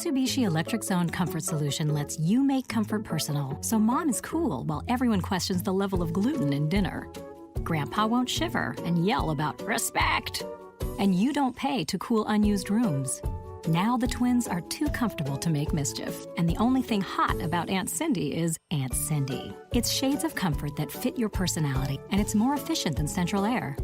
Mitsubishi Electric's own comfort solution lets you make comfort personal, so mom is cool while everyone questions the level of gluten in dinner. Grandpa won't shiver and yell about respect. And you don't pay to cool unused rooms. Now the twins are too comfortable to make mischief, and the only thing hot about Aunt Cindy is Aunt Cindy. It's shades of comfort that fit your personality, and it's more efficient than central air.